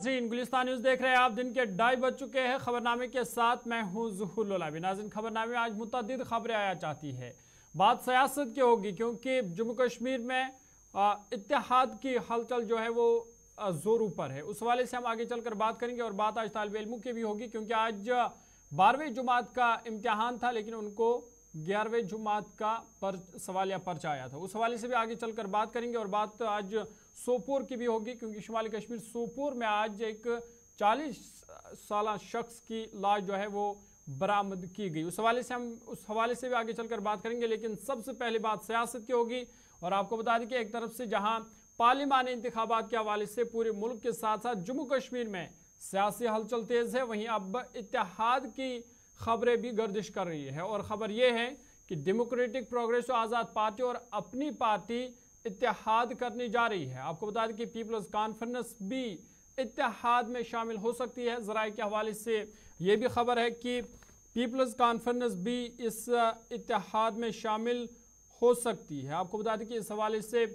जी Gulistan news देख रहे हैं आप। दिन के 2:30 बज चुके हैं। खबरनामे के साथ मैं हूं ज़ुहूर लोलाबी। नाज़रीन, खबरनामे में आज मुतअद्दिद खबरें आया चाहती है। बात सियासत की होगी क्योंकि जम्मू कश्मीर में इत्तेहाद की हलचल जो है वो जोरों पर है। उस हवाले से हम आगे चलकर बात करेंगे और बात आज तालिब इल्मों की भी होगी क्योंकि आज 12वीं जुमात का इम्तिहान था लेकिन उनको 11वीं जुमात का सवालिया पर्चा आया था। उस हवाले से भी आगे चलकर बात करेंगे और बात आज सोपोर की भी होगी क्योंकि शुमाली कश्मीर सोपोर में आज एक 40 साल शख्स की लाश जो है वो बरामद की गई। उस हवाले से भी आगे चलकर बात करेंगे, लेकिन सबसे पहले बात सियासत की होगी। और आपको बता दें कि एक तरफ से जहां पार्लिमानी इंतखाबात के हवाले से पूरे मुल्क के साथ साथ जम्मू कश्मीर में सियासी हलचल तेज है, वहीं अब इत्तेहाद की खबरें भी गर्दिश कर रही है। और खबर यह है कि डेमोक्रेटिक प्रोग्रेसिव आज़ाद पार्टी और अपनी पार्टी इत्तेहाद करने जा रही है। आपको बता दें कि पीपल्स कॉन्फ्रेंस भी इत्तेहाद में शामिल हो सकती है। ज़राए के हवाले से यह भी खबर है कि पीपल्स कॉन्फ्रेंस भी इस इत्तेहाद में शामिल हो सकती है। आपको बता दें कि इस हवाले से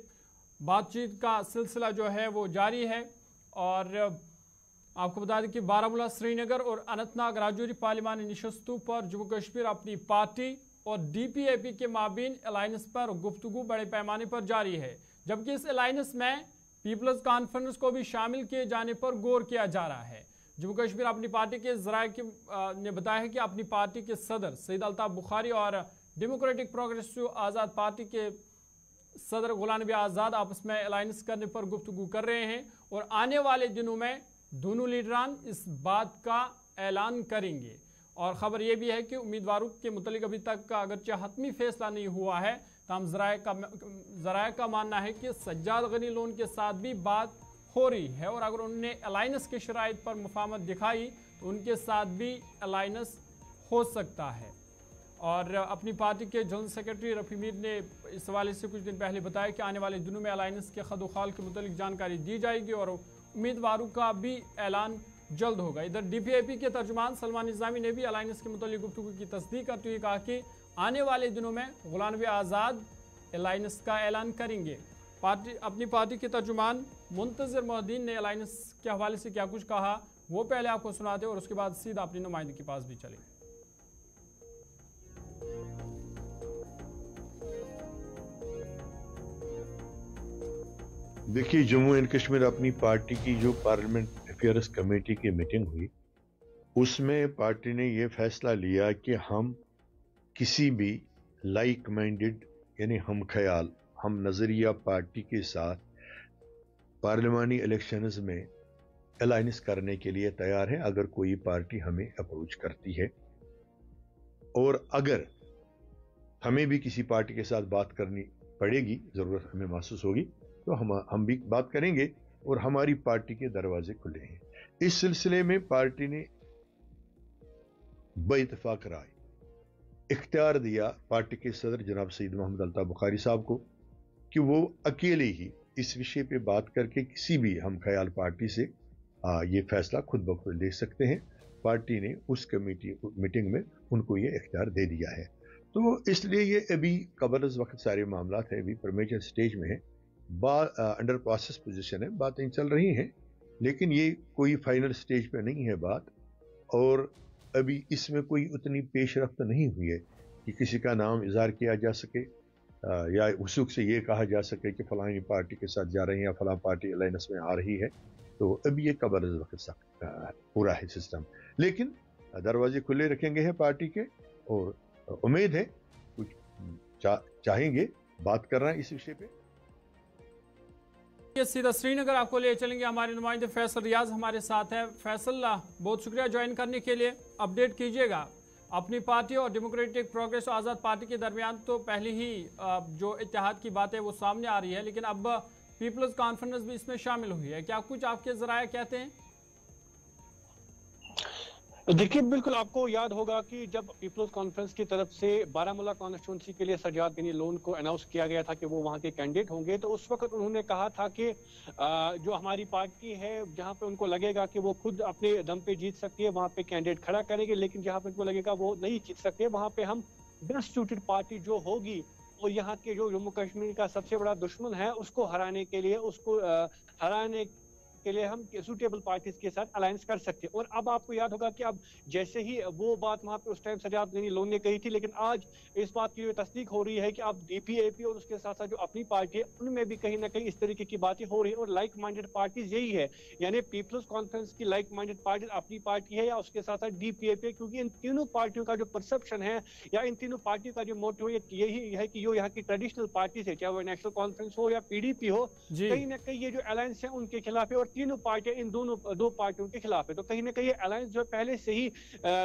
बातचीत का सिलसिला जो है वो जारी है। और आपको बता दें कि बारामूला, श्रीनगर और अनंतनाग राजौरी पार्लिमानी नशस्तों पर जम्मू कश्मीर अपनी पार्टी और DPAP के माबीन अलायंस पर गुफ्तगू बड़े पैमाने पर जारी है, जबकि इस अलायंस में पीपल्स कॉन्फ्रेंस को भी शामिल किए जाने पर गौर किया जा रहा है। जम्मू कश्मीर अपनी पार्टी के ज़राए ने बताया है कि अपनी पार्टी के सदर सईद अल्ताफ बुखारी और डेमोक्रेटिक प्रोग्रेसिव आज़ाद पार्टी के सदर गुलाम नबी आज़ाद आपस में अलायंस करने पर गुफ्तगू कर रहे हैं और आने वाले दिनों में दोनों लीडरान इस बात का ऐलान करेंगे। और ख़बर यह भी है कि उम्मीदवारों के मुतालिक अभी तक का अगरचे हतमी फैसला नहीं हुआ है, तमाम ज़राए का मानना है कि सज्जाद गनी लोन के साथ भी बात हो रही है और अगर उन्होंने अलायंस की शराइत पर मुफाहमत दिखाई तो उनके साथ भी अलायंस हो सकता है। और अपनी पार्टी के जनरल सेक्रेटरी रफ़ी मीर ने इस हवाले से कुछ दिन पहले बताया कि आने वाले दिनों में अलायंस के खदोखाल के मुतालिक जानकारी दी जाएगी और उम्मीदवारों का भी ऐलान जल्द होगा। इधर DPAP के तर्जुमान सलमान निज़ामी ने भी अलायंस के मुतालिक गुफ्तगू की तस्दीक करते हुए कहा कि आने वाले दिनों में गुलाम नबी आज़ाद अलायंस का ऐलान करेंगे। अपनी पार्टी के तर्जुमान मुंतज़िर मोहद्दीन ने अलायंस के हवाले से क्या कुछ कहा वो पहले आपको सुनाते और उसके बाद सीधा अपनी नुमाइंदे के पास भी चले। देखिए, जम्मू एंड कश्मीर अपनी पार्टी की जो पार्लियामेंट अफेयर्स कमेटी की मीटिंग हुई उसमें पार्टी ने यह फैसला लिया कि हम किसी भी लाइक माइंडेड यानी हम ख्याल हम नज़रिया पार्टी के साथ पार्लिमानी इलेक्शंस में अलायंस करने के लिए तैयार है अगर कोई पार्टी हमें अप्रोच करती है। और अगर हमें भी किसी पार्टी के साथ बात करनी पड़ेगी, ज़रूरत हमें महसूस होगी तो हम भी बात करेंगे और हमारी पार्टी के दरवाजे खुले हैं। इस सिलसिले में पार्टी ने बेइत्तेफाक राय इख्तियार दिया पार्टी के सदर जनाब सईद मोहम्मद अल्ताफ बुखारी साहब को कि वो अकेले ही इस विषय पे बात करके किसी भी हम ख्याल पार्टी से ये फैसला खुद ब खुद ले सकते हैं। पार्टी ने उस कमेटी मीटिंग में उनको ये इख्तियार दे दिया है। तो इसलिए ये अभी कबल वक्त सारे मामला है, अभी परमेशन स्टेज में है, अंडर प्रोसेस पोजीशन है, बातें चल रही हैं, लेकिन ये कोई फाइनल स्टेज पे नहीं है बात। और अभी इसमें कोई उतनी पेशरफ्त नहीं हुई है कि किसी का नाम इज़हार किया जा सके या उसुक से ये कहा जा सके कि फलानी पार्टी के साथ जा रहे हैं या फलां पार्टी अलायंस में आ रही है। तो अभी ये कबल वक्त पूरा है सिस्टम, लेकिन दरवाजे खुले रखेंगे हैं पार्टी के और उम्मीद है कुछ चाहेंगे बात कर रहे हैं इस विषय पे। सीधा श्रीनगर आपको ले चलेंगे, हमारे नुमाइंदे फैसल रियाज हमारे साथ है। फैसल, बहुत शुक्रिया ज्वाइन करने के लिए। अपडेट कीजिएगा, अपनी पार्टी और डेमोक्रेटिक प्रोग्रेसिव आज़ाद पार्टी के दरमियान तो पहले ही जो इत्तेहाद की बात है वो सामने आ रही है, लेकिन अब पीपल्स कॉन्फ्रेंस भी इसमें शामिल हुई है। क्या कुछ आपके ज़राए कहते हैं? देखिए, बिल्कुल आपको याद होगा कि जब पीपल्स कॉन्फ्रेंस की तरफ से बारामूला कॉन्स्टिट्यूंसी के लिए सज्जाद गनी लोन को अनाउंस किया गया था कि वो वहां के कैंडिडेट होंगे, तो उस वक्त उन्होंने कहा था कि जो हमारी पार्टी है जहां पे उनको लगेगा कि वो खुद अपने दम पे जीत सकती है वहां पे कैंडिडेट खड़ा करेंगे, लेकिन जहां पे उनको लगेगा वो नहीं जीत सकते वहां पे हम बेस्ट सूटेड पार्टी जो होगी और यहाँ के जो जम्मू कश्मीर का सबसे बड़ा दुश्मन है उसको हराने के लिए, उसको हराने के लिए हम सूटेबल पार्टीज के साथ अलायंस कर सकते हैं। और अब आपको याद होगा कि अब जैसे ही वो बात वहां पे उस टाइम सजाद गनी लोन ने कही थी, लेकिन आज इस बात की तस्दीक हो रही है कि अब डीपीएपी और उसके साथ साथ जो अपनी पार्टी है उनमें भी कहीं ना कहीं इस तरीके की बातें हो रही है। और लाइक माइंडेड पार्टीज यही है, यानी पीपल्स कॉन्फ्रेंस की लाइक माइंडेड पार्टी अपनी पार्टी है या उसके साथ साथ डीपीएपी, क्योंकि इन तीनों पार्टियों का जो परसेप्शन है या इन तीनों पार्टियों का जो मोटिव यही है कि जो यहाँ की ट्रेडिशनल पार्टीज है, चाहे वो नेशनल कॉन्फ्रेंस हो या पीडीपी हो, कहीं ना कहीं ये जो अलायंस है उनके खिलाफ है और तीनों पार्टियां इन दो पार्टियों के खिलाफ है। तो कहीं ना कहीं अलायंस जो पहले से ही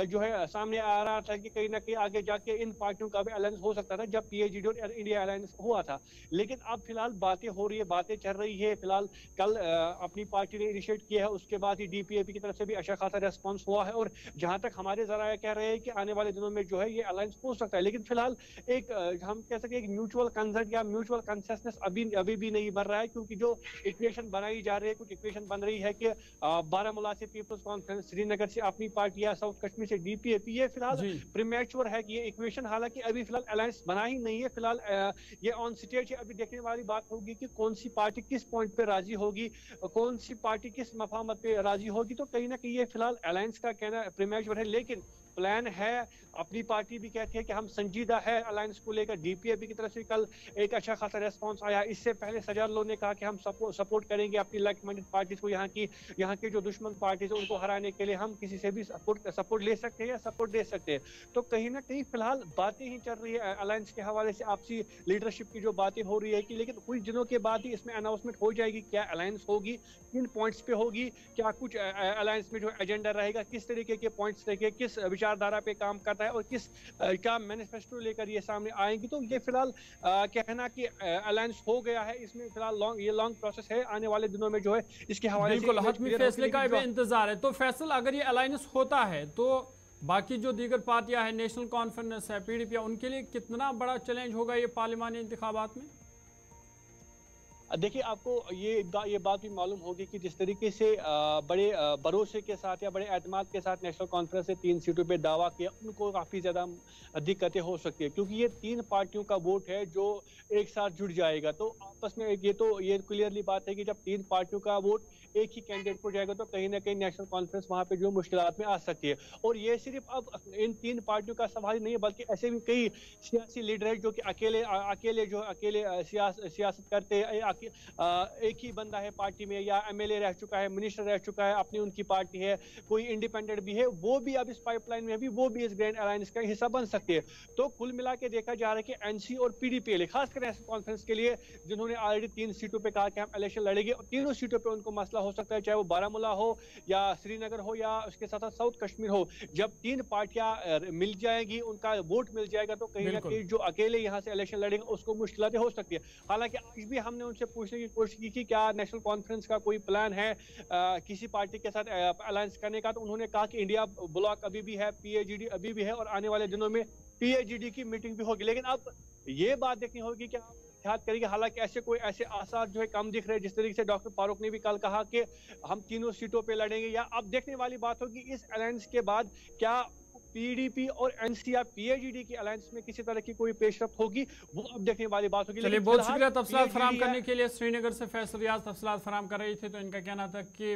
जो है सामने आ रहा था कि कहीं ना कहीं आगे जाके इन पार्टियों का भी अलायंस हो सकता था जब पीएजीडी और इंडिया अलायंस हुआ था। लेकिन अब फिलहाल बातें हो रही है, बातें चल रही है। फिलहाल कल अपनी पार्टी ने इनिशिएट किया है, उसके बाद ही डीपीएपी की तरफ से भी अच्छा खासा रेस्पॉन्स हुआ है और जहां तक हमारे जराया कह रहे हैं कि आने वाले दिनों में जो है ये अलायंस हो सकता है। लेकिन फिलहाल एक हम कह सकते हैं एक म्यूचुअल कंसर्ट या म्यूचुअल कंसेंसस अभी भी नहीं बन रहा है, क्योंकि जो इक्वेशन बनाई जा रही है, कुछ इक्वेशन बन रही है कि बारामूला से पीपल्स कॉन्फ्रेंस, श्रीनगर से अपनी पार्टी या साउथ कश्मीर से डीपीएपी, ये फिलहाल प्रीमैच्योर है कि ये इक्वेशन हालांकि अभी फिलहाल अलायंस बना ही नहीं है। फिलहाल ये ऑन स्टेज है, अभी देखने वाली बात होगी कि कौन सी पार्टी किस पॉइंट पे राजी होगी, कौन सी पार्टी किस मफामत पे राजी होगी। तो कहीं ना कहीं ये फिलहाल अलायंस का कहना प्रीमैच्योर है, लेकिन प्लान है। अपनी पार्टी भी कहती है कि हम संजीदा है अलायंस को लेकर। डीपीएपी की तरफ से कल एक अच्छा खासा रेस्पॉन्स आया। इससे पहले सजाद लोन ने कहा कि हम सपोर्ट करेंगे अपनी लाइक माइंडेड पार्टीज को, यहाँ की जो दुश्मन पार्टीज है उनको हराने के लिए हम किसी से भी सपोर्ट ले सकते हैं या सपोर्ट दे सकते हैं। तो कहीं ना कहीं फिलहाल बातें ही चल रही है अलायंस के हवाले से, आपसी लीडरशिप की जो बातें हो रही है कि लेकिन कुछ दिनों के बाद ही इसमें अनाउंसमेंट हो जाएगी क्या अलायंस होगी, किन पॉइंट्स पे होगी, क्या कुछ अलायंस में जो एजेंडा रहेगा, किस तरीके के पॉइंट्स रहेंगे, किस विचारधारा पे काम करता है और किस क्या मैनिफेस्टो लेकर ये सामने आएंगी। तो ये फिलहाल कहना कि अलायंस हो गया है, इसमें फिलहाल लॉन्ग प्रोसेस है। आने वाले दिनों में जो है इसके हवाले से हतमी फैसले का भी इंतजार है। तो फैसल अगर ये अलायंस होता है तो बाकी जो दीगर पार्टियां हैं, नेशनल कॉन्फ्रेंस है, पीडीपी, उनके लिए कितना बड़ा चैलेंज होगा ये पार्लिमानी इंतखाबात में? देखिए, आपको ये बात भी मालूम होगी कि जिस तरीके से बड़े भरोसे के साथ या बड़े एतमाद के साथ नेशनल कॉन्फ्रेंस से 3 सीटों पे दावा किया, उनको काफ़ी ज़्यादा दिक्कतें हो सकती है, क्योंकि ये 3 पार्टियों का वोट है जो एक साथ जुड़ जाएगा। तो आपस में ये क्लियरली बात है कि जब 3 पार्टियों का वोट एक ही कैंडिडेट को जाएगा तो कहीं ना कहीं नेशनल कॉन्फ्रेंस वहाँ पे जो मुश्किलात में आ सकती है। और ये सिर्फ अब इन 3 पार्टियों का सवाल नहीं है, बल्कि ऐसे भी कई सियासी लीडर है जो कि अकेले सियासत करते हैं। एक ही बंदा है पार्टी में या एमएलए रह चुका है, मिनिस्टर रह चुका है, अपनी उनकी पार्टी है, कोई इंडिपेंडेंट भी है, वो भी अब इस पाइपलाइन में भी वो भी इस ग्रैंड अलायंस का हिस्सा बन सकते हैं। तो कुल मिला के देखा जा रहा है कि एनसी और पीडीपी खासकर नेशनल कॉन्फ्रेंस के लिए, जिन्होंने ऑलरेडी 3 सीटों पे कहा कि हम इलेक्शन लड़ेंगे और तीनों सीटों पे उनको मसला हो सकता है, चाहे वो बारामूला हो या श्रीनगर हो या उसके साथ साथ साउथ कश्मीर हो। जब 3 पार्टियां मिल जाएंगी, उनका वोट मिल जाएगा, तो कहीं ना कहीं जो अकेले यहाँ से इलेक्शन लड़ेंगे उसको मुश्किलें हो सकती है। हालांकि आज भी हमने उनसे पूछने की कोशिश की कि क्या नेशनल कॉन्फ्रेंस का कोई प्लान है किसी पार्टी के साथ अलायंस करने का, तो उन्होंने कहा कि इंडिया ब्लॉक अभी भी है, पीएजीडी अभी भी है और आने वाले दिनों में पीएजीडी की मीटिंग भी होगी। लेकिन अब ये बात देखनी होगी कि इत्तेहाद करेंगे। हालांकि ऐसे आसार जो है कम दिख रहे हैं, जिस तरीके से डॉक्टर फारूक ने भी कल कहा कि हम तीनों सीटों पे लड़ेंगे। या अब देखने वाली बात होगी इस अलायंस के बाद क्या पीडीपी और एनसीआर पीएजीडी की अलायंस में किसी तरह की कोई पेशरफ्त होगी, वो अब देखने वाली बात होगी। चलिए, बहुत शुक्रिया तफसीलात फराहम करने के लिए। श्रीनगर से फैसल रियाज तफसीलात फराहम कर रही थी। तो इनका कहना था कि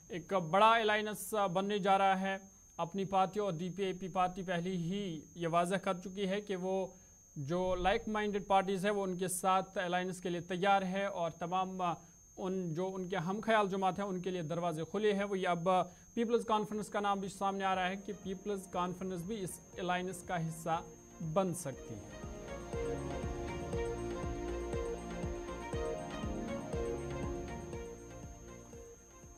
एक बड़ा अलायंस बनने जा रहा है। अपनी पार्टी और डीपीएपी पार्टी पहले ही ये वाज़ह कर चुकी है कि वो जो लाइक माइंडेड पार्टीज़ है वो उनके साथ अलायंस के लिए तैयार है और तमाम जो उनके हम ख्याल जमात हैं उनके लिए दरवाजे खुले हैं। वो ये अब पीपल्स कॉन्फ्रेंस का नाम भी सामने आ रहा है कि पीपल्स कॉन्फ्रेंस भी इस अलायंस का हिस्सा बन सकती है।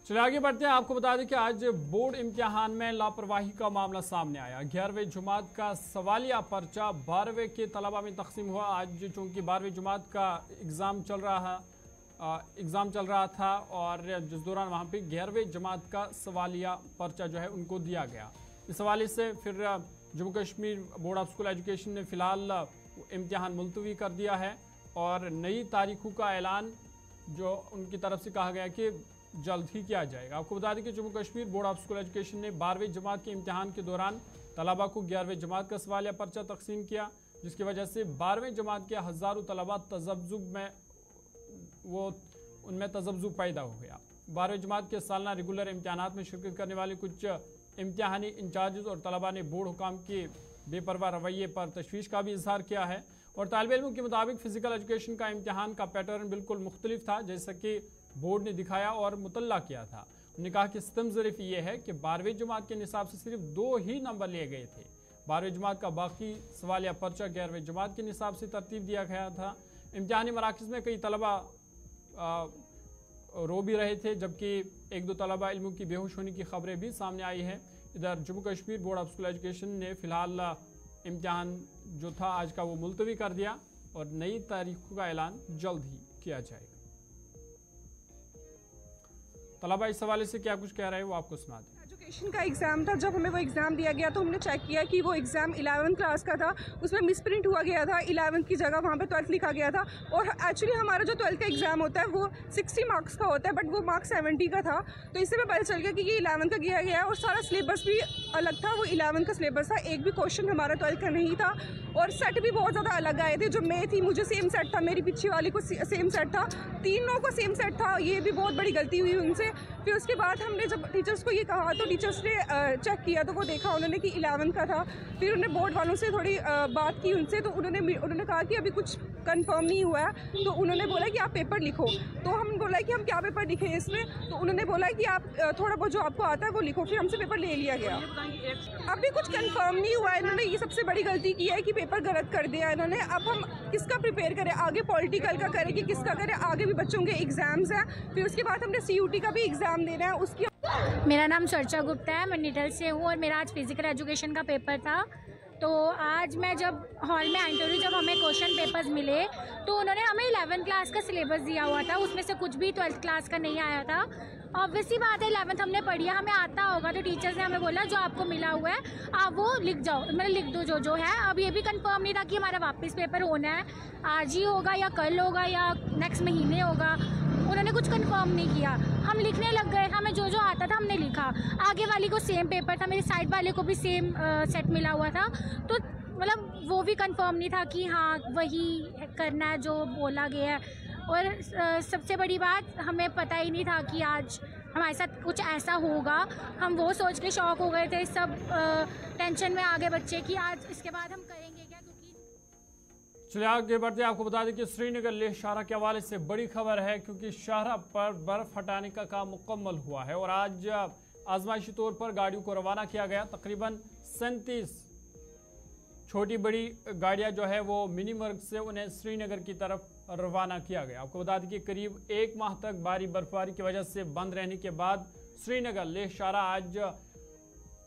चलिए आगे बढ़ते हैं। आपको बता दें कि आज बोर्ड इम्तिहान में लापरवाही का मामला सामने आया। 11वीं जमात का सवालिया पर्चा 12वीं के तलबा में तकसीम हुआ। आज चूँकि 12वीं जमात का एग्ज़ाम चल रहा था और जिस दौरान वहाँ पे 11वीं जमात का सवालिया पर्चा जो है उनको दिया गया। इस हवाले से फिर Jammu Kashmir board of school education ने फ़िलहाल इम्तिहान मुलतवी कर दिया है और नई तारीखों का ऐलान जो उनकी तरफ से कहा गया कि जल्द ही किया जाएगा। आपको बता दें कि Jammu Kashmir board of school education ने 12वीं जमात के इम्तिहान के दौरान तलबा को 11वीं जमात का सवालिया पर्चा तकसीम किया, जिसकी वजह से 12वीं जमात के हज़ारों तलबा उनमें तज़ब्ज़ुब पैदा हो गया। 12वीं जमात के सालाना रेगुलर इम्तहानात में शिरकत करने वाले कुछ इम्तिहानी इंचार्ज और तलबा ने बोर्ड हुकाम के बेपरवाह रवैये पर तशवीश का भी इजहार किया है। और तालिब इल्मों के मुताबिक फिजिकल एजुकेशन का इम्तिहान का पैटर्न बिल्कुल मुख्तलिफ था जैसा कि बोर्ड ने दिखाया और मुतल्ला किया था। उन्होंने कहा कि सितम ज़रीफ ये है कि 12वीं जमात के निसाब से सिर्फ 2 ही नंबर लिए गए थे। 12वीं जमात का बाकी सवालिया पर्चा 11वीं जमात के निसाब से तरतीब दिया गया था। इम्तिहानी मराकज़ में कई तलबा रो भी रहे थे, जबकि 1-2 तलबा इल्मों की बेहोश होने की खबरें भी सामने आई है। इधर Jammu Kashmir board of school education ने फिलहाल इम्तिहान जो था आज का वो मुलतवी कर दिया और नई तारीखों का ऐलान जल्द ही किया जाएगा। तलबा इस हवाले से क्या कुछ कह रहे हैं वो आपको सुना दें। एजुकेशन का एग्ज़ाम था, जब हमें वो एग्ज़ाम दिया गया तो हमने चेक किया कि वो एग्ज़ाम 11th क्लास का था, उसमें मिसप्रिंट हुआ गया था, 11th की जगह वहाँ पे 12th लिखा गया था। और एक्चुअली हमारा जो 12th का एग्ज़ाम होता है वो 60 मार्क्स का होता है, बट वो मार्क्स 70 का था। तो इससे हमें पता चल गया कि ये 11th का किया गया है और सारा सिलेबस भी अलग था। वो 11th का सिलेबस था, एक भी क्वेश्चन हमारा 12th का नहीं था। और सेट भी बहुत ज़्यादा अलग आए थे। जो मैं थी मुझे सेम सेट था, मेरी पीछे वाली को सेम सेट था, तीनों को सेम सेट था। ये भी बहुत बड़ी गलती हुई उनसे। फिर उसके बाद हमने जब टीचर्स को ये कहा तो टीचर्स ने चेक किया तो वो देखा उन्होंने कि 11th का था। फिर उन्होंने बोर्ड वालों से थोड़ी बात की उनसे, तो उन्होंने कहा कि अभी कुछ कंफर्म नहीं हुआ है। तो उन्होंने बोला कि आप पेपर लिखो। तो हम बोला कि हम क्या पेपर लिखें इसमें, तो उन्होंने बोला कि आप थोड़ा बहुत जो आपको आता है वो लिखो। फिर हमसे पेपर ले लिया गया। अभी कुछ कंफर्म नहीं हुआ है। इन्होंने ये सबसे बड़ी गलती की है कि पेपर गलत कर दिया इन्होंने। अब हम किसका प्रिपेयर करें, आगे पॉलिटिकल का करें कि किसका करें, आगे भी बच्चों के एग्जाम्स हैं। फिर उसके बाद हमने CUT का भी एग्ज़ाम देना है उसकी। मेरा नाम चर्चा गुप्ता है, मैं निडल से हूँ और मेरा आज फिजिकल एजुकेशन का पेपर था। तो आज मैं जब हॉल में आई थी, जब हमें क्वेश्चन पेपर्स मिले तो उन्होंने हमें 11th क्लास का सिलेबस दिया हुआ था, उसमें से कुछ भी 12th क्लास का नहीं आया था। ऑब्वियसली बात है 11th हमने पढ़ी है, हमें आता होगा। तो टीचर्स ने हमें बोला जो आपको मिला हुआ है आप वो लिख जाओ, मतलब लिख दो जो है। अब ये भी कंफर्म नहीं था कि हमारा वापस पेपर होना है, आज ही होगा या कल होगा या नेक्स्ट महीने होगा। उन्होंने कुछ कंफर्म नहीं किया। हम लिखने लग गए, हमें जो जो आता था हमने लिखा। आगे वाली को सेम पेपर था, मेरे साइड वाले को भी सेम सेट मिला हुआ था। तो मतलब वो भी कंफर्म नहीं था कि हाँ वही करना है जो बोला गया है। और सबसे बड़ी बात, हमें पता ही नहीं था कि आज हमारे साथ कुछ ऐसा होगा। हम वो सोच के शॉक हो गए थे, सब टेंशन में आ गए बच्चे कि आज इसके बाद हम करेंगे क्या। चलिए आगे बढ़ते आपको बता दें कि श्रीनगर लेह शाहरा के हवाले से बड़ी खबर है, क्योंकि शाहरा पर बर्फ हटाने का काम मुकम्मल हुआ है और आज आजमाइशी तौर पर गाड़ियों को रवाना किया गया। तकरीबन 37 छोटी बड़ी गाड़ियां जो है वो मिनी मर्ग से उन्हें श्रीनगर की तरफ रवाना किया गया। आपको बता दें कि करीब 1 माह तक भारी बर्फबारी की वजह से बंद रहने के बाद श्रीनगर लेह शाहरा आज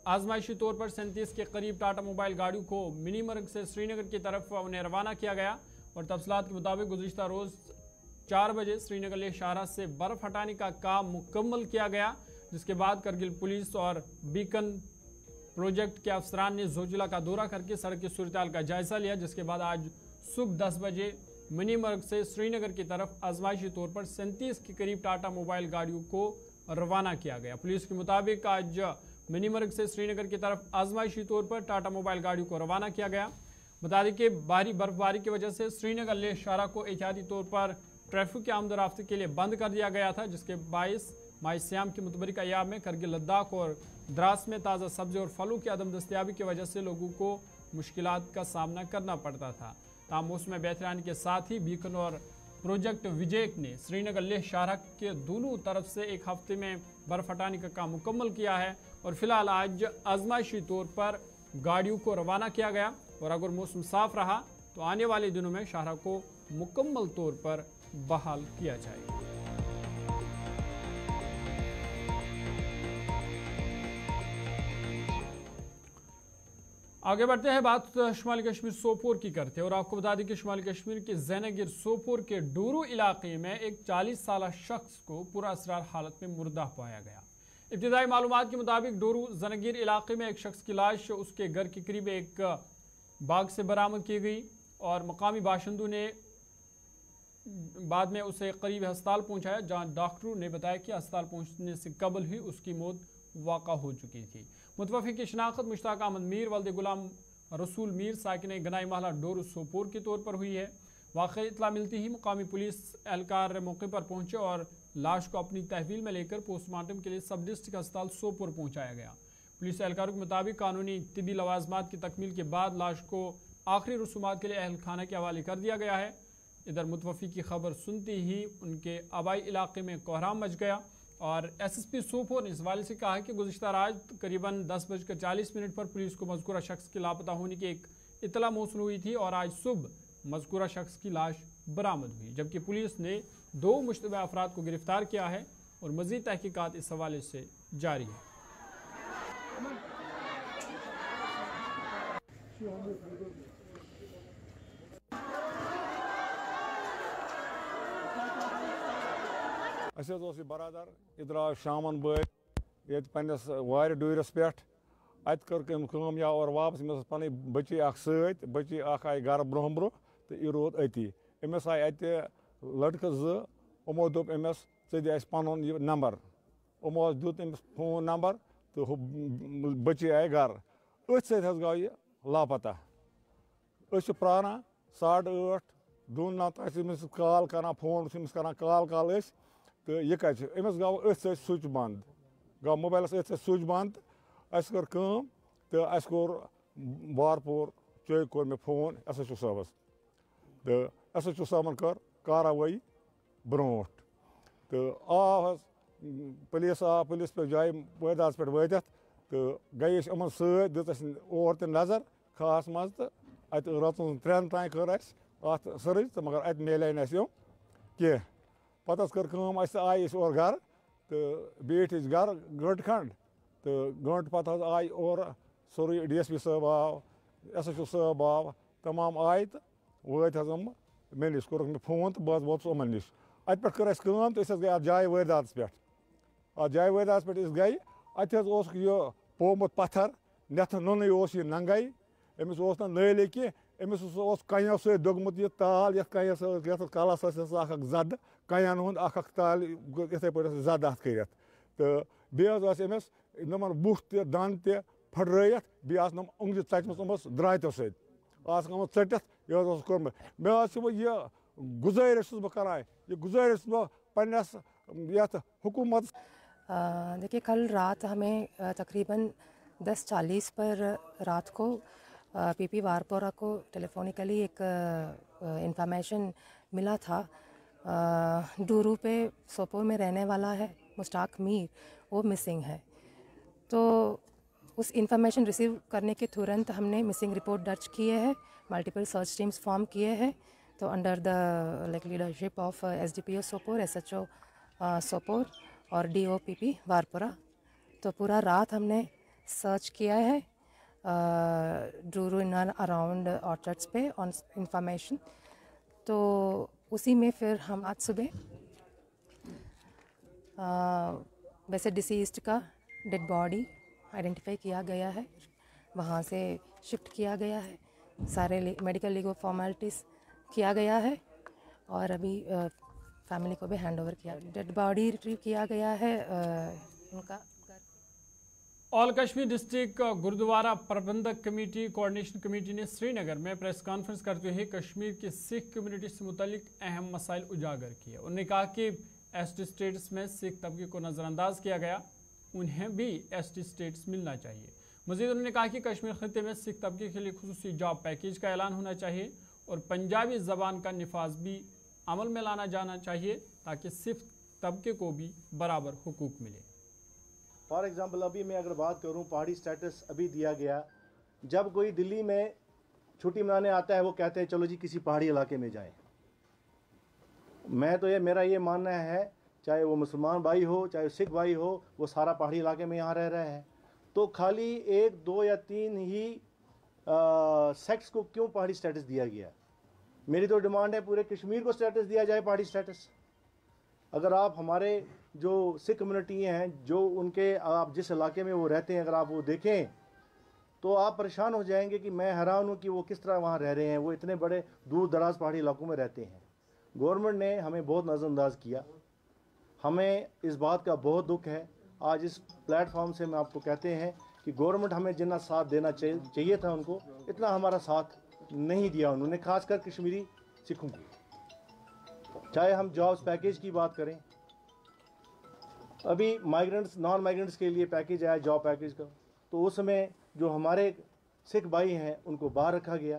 आजमाइशी तौर पर 37 के करीब टाटा मोबाइल गाड़ियों को मिनी मर्ग से श्रीनगर की तरफ उन्हें रवाना किया गया। और तफसीलात के मुताबिक गुज़िश्ता रोज़ 4 बजे श्रीनगर लेह शाहरा से बर्फ़ हटाने का काम मुकम्मल किया गया, जिसके बाद करगिल पुलिस और बीकन प्रोजेक्ट के अफसरान ने जोजिला का दौरा करके सड़क की सूरत-ए-हाल का जायजा लिया, जिसके बाद आज सुबह 10 बजे मिनी मर्ग से श्रीनगर की तरफ आजमाइशी तौर पर 37 के करीब टाटा मोबाइल गाड़ियों को रवाना किया गया। पुलिस के मुताबिक आज मिनी मर्ग से श्रीनगर की तरफ आजमाइशी तौर पर टाटा मोबाइल गाड़ियों को रवाना किया गया। बता दें कि भारी बर्फबारी की वजह से श्रीनगर लेह शाहरा को एहतियाती तौर पर ट्रैफिक के आमद-ओ-रफ्त के लिए बंद कर दिया गया था, जिसके बायस माह सियाम के मुतबरिक अय्याम में करगिल लद्दाख और द्रास में ताज़ा सब्ज़ी और फलों की अदम दस्तियाबी की वजह से लोगों को मुश्किलात का सामना करना पड़ता था। ताम मौसम बेहतरानी के साथ ही बीकन और प्रोजेक्ट विजेक ने श्रीनगर लेह शाहरा के दोनों तरफ से एक हफ्ते में बर्फ हटाने का काम मुकम्मल किया है और फिलहाल आज आजमाइशी तौर पर गाड़ियों को रवाना किया गया। और अगर मौसम साफ रहा तो आने वाले दिनों में शाहरा को मुकम्मल तौर पर बहाल किया जाएगा। आगे बढ़ते हैं, बात शुमाली कश्मीर सोपोर की करते हैं और आपको बता दें कि शुमाली कश्मीर के जैनगिर सोपोर के डोरू इलाके में एक 40 साल शख्स को पुरअसरार हालत में मुर्दा पाया गया। इब्तिदाई मालूमात के मुताबिक डोरू जैनगिर इलाके में एक शख्स की लाश उसके घर के करीब एक बाग से बरामद की गई और मकामी बाशिंदों ने बाद में उसे करीब अस्पताल पहुंचाया, जहां डॉक्टरों ने बताया कि अस्पताल पहुंचने से कबल ही उसकी मौत वाक़ा हो चुकी थी। मुतवफ़ी की शनाख्त मुश्ताक अहमद मीर वल्द गुलाम रसूल मीर साकिन गनाई महला डोरू सोपोर के तौर पर हुई है। वाक़ई इत्तला मिलती ही मुकामी पुलिस एहलकार मौके पर पहुंचे और लाश को अपनी तहवील में लेकर पोस्टमार्टम के लिए सब डिस्ट्रिक्ट अस्पताल सोपोर पहुंचाया गया। पुलिस एहलकारों के मुताबिक कानूनी तिबी लवाजमात की तकमील के बाद लाश को आखिरी रसूमात के लिए अहल खाना के हवाले कर दिया गया है। इधर मुतवफ़ी की खबर सुनते ही उनके आबाई इलाके में कोहराम मच गया और SSP सोपोर ने इस हवाले से कहा कि गुज़िश्ता रात करीबन 10:40 पर पुलिस को मज़कूरा शख्स के लापता होने की एक इतला मौसूल हुई थी और आज सुबह मज़कूरा शख्स की लाश बरामद हुई, जबकि पुलिस ने 2 मुश्तबह अफराद को गिरफ्तार किया है और मज़ीद तहकीकात इस हवाले से जारी है। बरादर इधर शामन बत ये पन्नस वार डूरस पे अत कर या और वापस अमस पन बची सत बची आई गर ब्रोह ब्रोह तो यह रोद अति अमस आए अत लड़कह जमो दोप अमस े दि पन यह नंबर अमो दुत अमस फोन नंबर तो बची आए गर अथ सत गो यह लापता प्राना 8:30 2 कॉल कर फोन कर कॉल तो यह कत अमस गो अथ स्विच बंद गो मोबाइलस अथ स्विच बंद अस कर तो अस कोर बारपोर चौक कोर मे फोन SHO साहबस तो SHO साहबन कर कार्रवाई ब्रोट तो पुलिस पे जाए वारदात पे वात तो गई अमन सत दिस और त नजर खास मज तो अत रतन 3 तान कर अत सर्च तो मगर अत मिले यम कह पत कर आए और घर तो बैठ घर गंट खंड तो गंट पत आए और सोरे DSP साहब आव SHO साहब आव तमाम आए तो वात मे नश कोर मे फोन तो बह वोत्स अमन नश अत पे कर तो गए अत जाए वारदात पे अत जाए वारदात पे गई अत यह पोमुत पत्थर नथ नुन यह नंगाई अमिस नाले कह अमिस कनो सत दोगमुत यह ताल ये कलस जद कन हुंद ताल इथे पे जद अत कर तो बेस नमन बुह दन त फटरत बे उंगली चचमस द्रातो सत चटित यह कोर्मुत मे यह गुजारिश बह कर यह गुजारिश बह पन्नस हुकूमत। देखिए कल रात हमें तकरीबन 10:40 पर रात को PP वारपोरा को टेलीफोनिकली एक इंफॉर्मेशन मिला था। डूरू पे सोपोर में रहने वाला है मुश्ताक मीर, वो मिसिंग है। तो उस इंफॉर्मेशन रिसीव करने के तुरंत हमने मिसिंग रिपोर्ट दर्ज किए हैं, मल्टीपल सर्च टीम्स फॉर्म किए हैं। तो under the leadership of SDPO Sopore, SHO Sopore और DO PP वारपोरा, तो पूरा रात हमने सर्च किया है डूरू इन अराउंड ऑर्चर्ड्स पे ऑन इंफॉर्मेशन। तो उसी में फिर हम आज सुबह वैसे डिसीज्ड का डेड बॉडी आइडेंटिफाई किया गया है, वहाँ से शिफ्ट किया गया है, सारे मेडिकल लीगल फॉर्मेलिटीज़ किया गया है और अभी फैमिली को भी हैंड ओवर किया। डेड बॉडी रिट्रीव किया गया है उनका। ऑल कश्मीर डिस्ट्रिक्ट गुरुद्वारा प्रबंधक कमेटी कोऑर्डिनेशन कमेटी ने श्रीनगर में प्रेस कॉन्फ्रेंस करते हुए कश्मीर की सिख कम्युनिटी से मुतल्लिक अहम मसाइल उजागर किए। उन्होंने कहा कि ST स्टेटस में सिख तबके को नज़रअंदाज किया गया, उन्हें भी ST स्टेटस मिलना चाहिए। मज़ीद उन्होंने कहा कि कश्मीर खित्ते में सिख तबके के लिए खुसूसी जॉब पैकेज का ऐलान होना चाहिए और पंजाबी ज़बान का निफाज भी अमल में लाना जाना चाहिए ताकि सिख तबके को भी बराबर हुकूक मिले। फॉर एग्ज़ाम्पल अभी मैं अगर बात करूं, पहाड़ी स्टेटस अभी दिया गया। जब कोई दिल्ली में छुट्टी मनाने आता है वो कहते हैं चलो जी किसी पहाड़ी इलाके में जाएं। मैं तो मेरा ये मानना है, चाहे वो मुसलमान भाई हो चाहे सिख भाई हो, वो सारा पहाड़ी इलाके में यहाँ रह रहे हैं, तो खाली 1, 2 या 3 ही सेक्ट्स को क्यों पहाड़ी स्टेटस दिया गया। मेरी तो डिमांड है पूरे कश्मीर को स्टेटस दिया जाए पहाड़ी स्टेटस। अगर आप हमारे जो सिख कम्युनिटी हैं, जो उनके आप जिस इलाके में वो रहते हैं, अगर आप वो देखें तो आप परेशान हो जाएंगे कि मैं हैरान हूँ कि वो किस तरह वहाँ रह रहे हैं। वो इतने बड़े दूर दराज पहाड़ी इलाकों में रहते हैं। गवर्नमेंट ने हमें बहुत नज़रअंदाज किया, हमें इस बात का बहुत दुख है। आज इस प्लेटफॉर्म से हम आपको कहते हैं कि गवर्नमेंट हमें जितना साथ देना चाहिए था उनको, इतना हमारा साथ नहीं दिया उन्होंने, खासकर कश्मीरी सिखों को। चाहे हम जॉब्स पैकेज की बात करें, अभी माइग्रेंट्स नॉन माइग्रेंट्स के लिए पैकेज आया जॉब पैकेज का, तो उस समय जो हमारे सिख भाई हैं उनको बाहर रखा गया।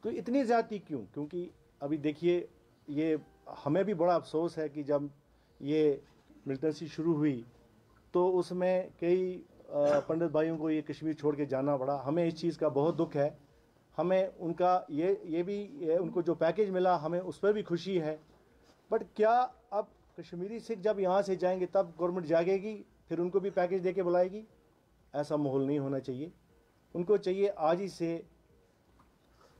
तो इतनी ज़्यादती क्यों? क्योंकि अभी देखिए ये हमें भी बड़ा अफसोस है कि जब ये मिलिटेंसी शुरू हुई तो उसमें कई पंडित भाइयों को ये कश्मीर छोड़ के जाना पड़ा। हमें इस चीज़ का बहुत दुख है। हमें उनका ये उनको जो पैकेज मिला हमें उस पर भी खुशी है। बट क्या अब कश्मीरी सिख जब यहाँ से जाएंगे तब गवर्नमेंट जागेगी फिर उनको भी पैकेज दे के बुलाएगी? ऐसा माहौल नहीं होना चाहिए। उनको चाहिए आज ही से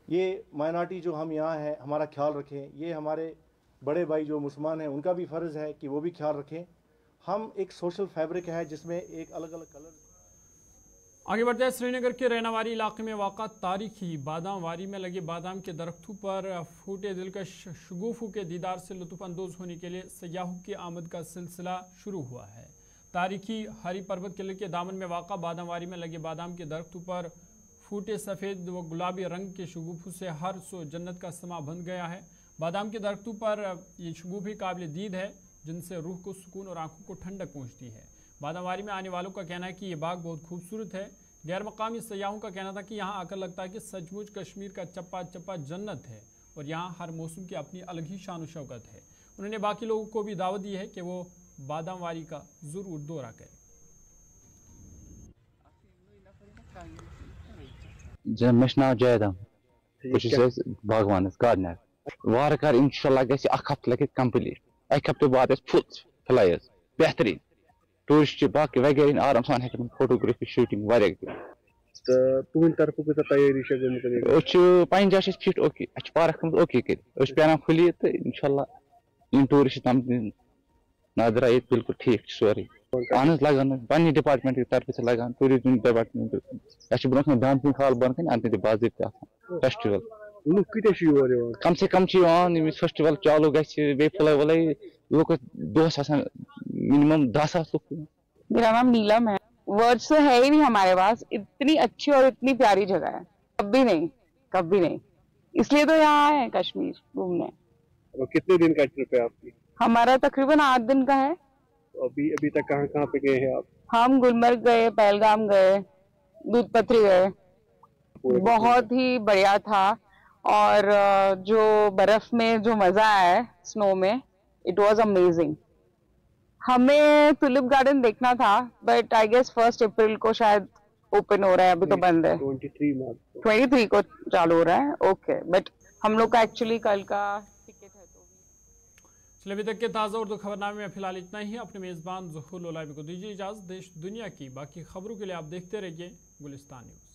ये माइनॉरिटी जो हम यहाँ हैं हमारा ख्याल रखें। ये हमारे बड़े भाई जो मुसलमान हैं उनका भी फ़र्ज़ है कि वो भी ख्याल रखें। हम एक सोशल फैब्रिक है जिसमें एक अलग अलग कलर। आगे बढ़ते हैं। श्रीनगर के रैनावारी इलाके में वाक़ा तारीखी बादाम वारी में लगे बादाम के दरख्तों पर फूटे दिलकश शगुफ़ों के दीदार से लुत्फ़अंदोज़ होने के लिए सयाहों की आमद का सिलसिला शुरू हुआ है। तारीखी हरी पर्वत किले के दामन में वाक़ा बादाम वारी में लगे बादाम के दरख्तों पर फूटे सफ़ेद व गुलाबी रंग के शगुफ़ों से हर सो जन्नत का समा बन गया है। बादाम के दरख्तों पर ये शगुफ़ी काबिल दीद है जिनसे रूह को सुकून और आँखों को ठंडक पहुँचती है। बादामवारी में आने वालों का कहना है कि ये बाग बहुत खूबसूरत है। गैर मकामी सयाहों का कहना था कि यहाँ आकर लगता है कि सचमुच कश्मीर का चप्पा चप्पा जन्नत है और यहाँ हर मौसम की अपनी अलग ही शान और शौकत है। उन्होंने बाकी लोगों को भी दावत दी है कि वो बादामवारी का ज़रूर दौरा करें। मेश नाव जैदम बागवान गार्डनर वार कर इंशाल्लाह गैस हफ्ते लगे कंप्लीट। एक हफ्ते बाद फुल फ्लायर्स बेहतरीन टूरिस्ट बाकी वगैरह आराम सान हेकन फोटोग्राफी शूटिंग वारिया तुम तरफ तैयारी पन जाए फिट ओके पार्क ओके कर पान खुली तो इंशाल्लाह इन टूरिस्ट तम नजर ये बिल्कुल ठीक सोरे अहन लगान पन्ने डिपार्टमेंट की तरफ से लगान tourism department bro dancing hall बन अत बाजित फेस्टिवल कम से कम फेस्टिवल चालू गई फुल वुल लुक दोस मिनिमम 10,000 लोग। मेरा नाम नीलम है। वर्ड्स तो है ही नहीं हमारे पास, इतनी अच्छी और इतनी प्यारी जगह है। कभी नहीं इसलिए तो यहाँ आए कश्मीर घूमने। कितने दिन का ट्रिप है आपकी? हमारा तकरीबन 8 दिन का है। अभी तक कहाँ पे गए हैं आप? हम गुलमर्ग गए, पहलगाम गए, दूध पथरी गए। बहुत ही बढ़िया था और जो बर्फ में जो मजा आया स्नो में, इट वॉज अमेजिंग। हमें टुलिप गार्डन देखना था बट आई गेस 1 अप्रैल को शायद ओपन हो रहा है, अभी तो बंद है। 23 को चालू हो रहा है। ओके बट हम लोग का एक्चुअली कल का टिकट है। तो चलिए अभी तक के ताज़ा उर्दू खबरनामे में फिलहाल इतना ही। अपने मेज़बान ज़ुहूर लोलाबी को दीजिए इजाज़त। देश दुनिया की बाकी खबरों के लिए आप देखते रहिए गुलिस्तान न्यूज़।